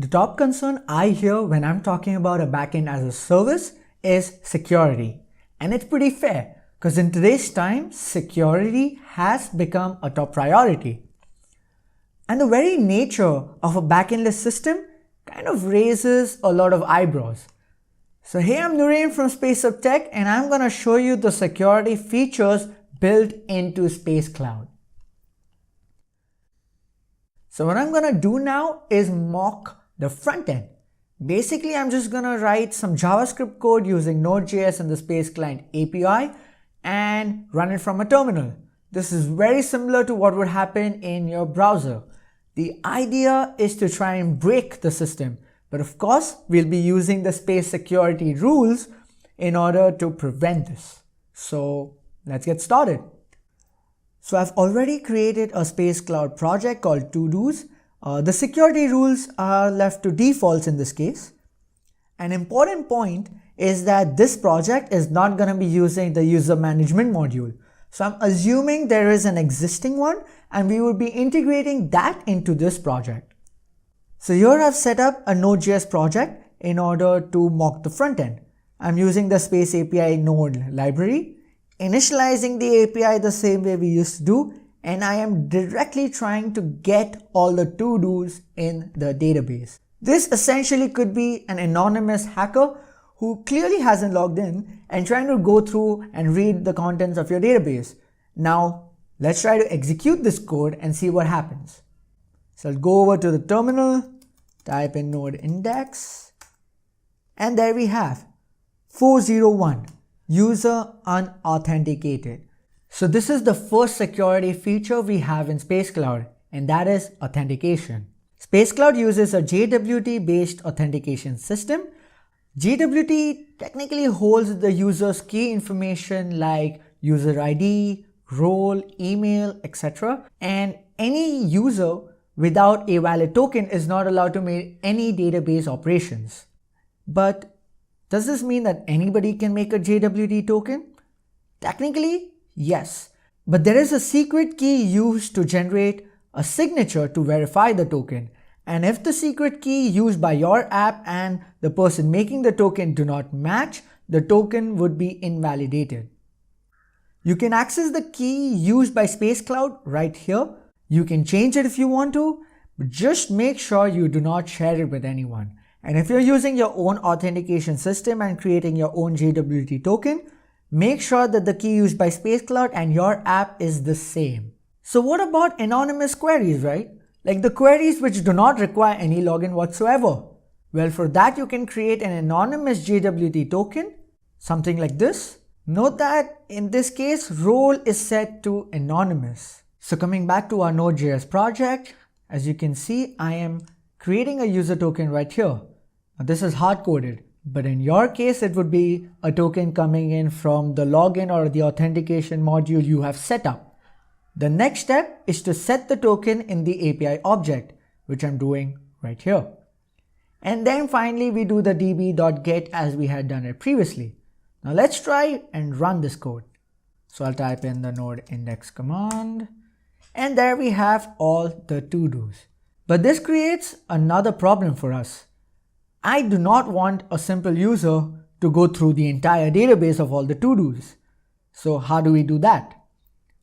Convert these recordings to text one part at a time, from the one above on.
The top concern I hear when I'm talking about a backend as a service is security. And it's pretty fair because in today's time, security has become a top priority. And the very nature of a backendless system kind of raises a lot of eyebrows. So here I'm Nurain from Space of Tech, and I'm going to show you the security features built into Space Cloud. So what I'm going to do now is mock the front end. Basically, I'm just going to write some JavaScript code using Node.js and the Space Client API and run it from a terminal. This is very similar to what would happen in your browser. The idea is to try and break the system, but of course, we'll be using the space security rules in order to prevent this. So let's get started. So I've already created a Space Cloud project called To-Dos. The security rules are left to defaults in this case. An important point is that this project is not going to be using the user management module. So I'm assuming there is an existing one and we will be integrating that into this project. So here I've set up a Node.js project in order to mock the front end. I'm using the Space API Node library, initializing the API the same way we used to do, and I am directly trying to get all the to-dos in the database. This essentially could be an anonymous hacker who clearly hasn't logged in and trying to go through and read the contents of your database. Now, let's try to execute this code and see what happens. So I'll go over to the terminal, type in node index, and there we have 401, user unauthenticated. So this is the first security feature we have in Space Cloud, and that is authentication. Space Cloud uses a JWT-based authentication system. JWT technically holds the user's key information like user ID, role, email, etc. And any user without a valid token is not allowed to make any database operations. But does this mean that anybody can make a JWT token? Technically, yes, but there is a secret key used to generate a signature to verify the token. And if the secret key used by your app and the person making the token do not match, the token would be invalidated. You can access the key used by Space Cloud right here. You can change it if you want to, but just make sure you do not share it with anyone. And if you're using your own authentication system and creating your own JWT token, make sure that the key used by Space Cloud and your app is the same. So what about anonymous queries, right? Like the queries which do not require any login whatsoever. Well, for that you can create an anonymous JWT token, something like this. Note that in this case, role is set to anonymous. So coming back to our Node.js project, as you can see, I am creating a user token right here. Now this is hard-coded. But in your case, it would be a token coming in from the login or the authentication module you have set up. The next step is to set the token in the API object, which I'm doing right here. And then finally, we do the db.get as we had done it previously. Now let's try and run this code. So I'll type in the node index command, and there we have all the to-dos. But this creates another problem for us. I do not want a simple user to go through the entire database of all the to-dos. So how do we do that?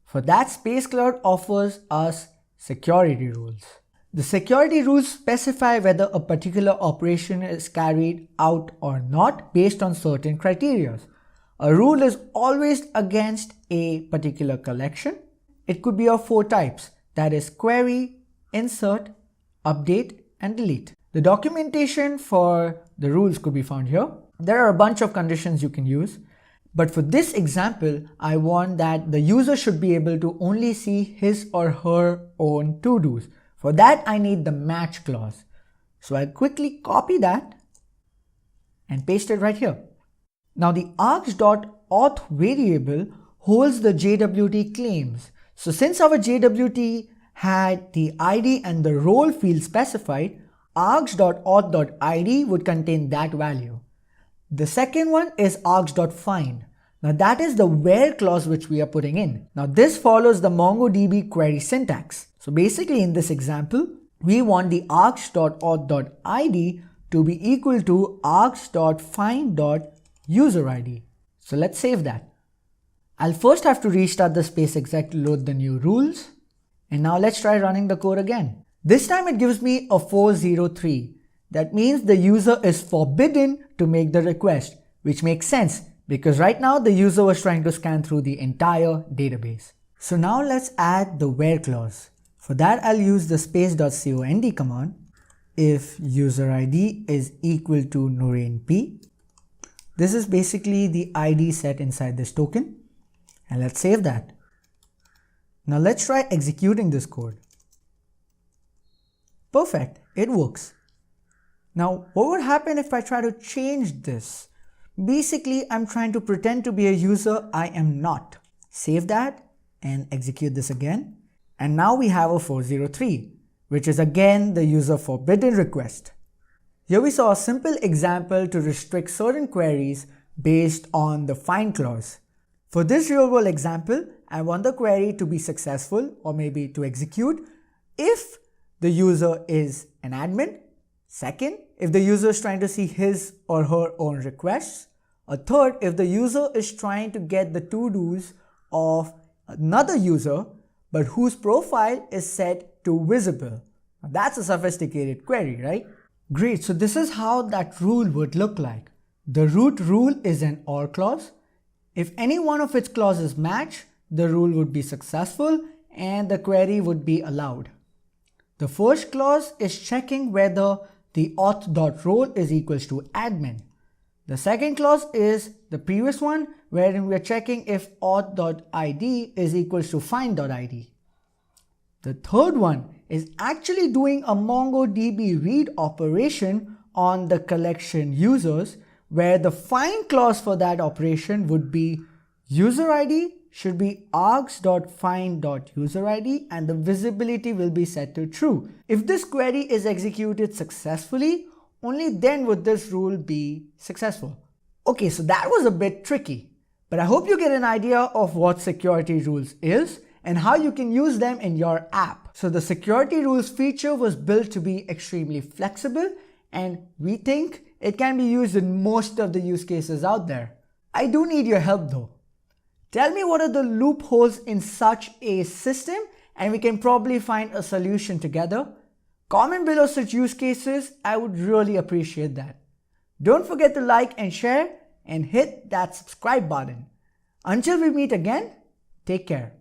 For that, Space Cloud offers us security rules. The security rules specify whether a particular operation is carried out or not based on certain criteria. A rule is always against a particular collection. It could be of 4 types, that is query, insert, update, and delete. The documentation for the rules could be found here. There are a bunch of conditions you can use, but for this example, I want that the user should be able to only see his or her own to-dos. For that, I need the match clause. So I quickly copy that and paste it right here. Now the args.auth variable holds the JWT claims. So since our JWT had the ID and the role field specified, args.auth.id would contain that value. The second one is args.find. Now that is the where clause which we are putting in. Now this follows the MongoDB query syntax. So basically in this example, we want the args.auth.id to be equal to args.find.userid. So let's save that. I'll first have to restart the space exec to load the new rules. And now let's try running the code again. This time it gives me a 403. That means the user is forbidden to make the request, which makes sense because right now the user was trying to scan through the entire database. So now let's add the where clause. For that, I'll use the space.cond command. If user ID is equal to Noreen P. This is basically the ID set inside this token. And let's save that. Now let's try executing this code. Perfect, it works. Now, what would happen if I try to change this? Basically, I'm trying to pretend to be a user I am not. Save that and execute this again. And now we have a 403, which is again the user forbidden request. Here we saw a simple example to restrict certain queries based on the find clause. For this real world example, I want the query to be successful or maybe to execute if the user is an admin. Second, if the user is trying to see his or her own requests. Or third, if the user is trying to get the to-dos of another user but whose profile is set to visible. Now that's a sophisticated query, right? Great, so this is how that rule would look like. The root rule is an OR clause. If any one of its clauses match, the rule would be successful and the query would be allowed. The first clause is checking whether the auth.role is equals to admin. The second clause is the previous one wherein we are checking if auth.id is equals to find.id. The third one is actually doing a MongoDB read operation on the collection users where the find clause for that operation would be user ID should be args.find.userid and the visibility will be set to true. If this query is executed successfully, only then would this rule be successful. Okay, so that was a bit tricky, but I hope you get an idea of what security rules is and how you can use them in your app. So the security rules feature was built to be extremely flexible and we think it can be used in most of the use cases out there. I do need your help though. Tell me what are the loopholes in such a system and we can probably find a solution together. Comment below such use cases, I would really appreciate that. Don't forget to like and share and hit that subscribe button. Until we meet again, take care.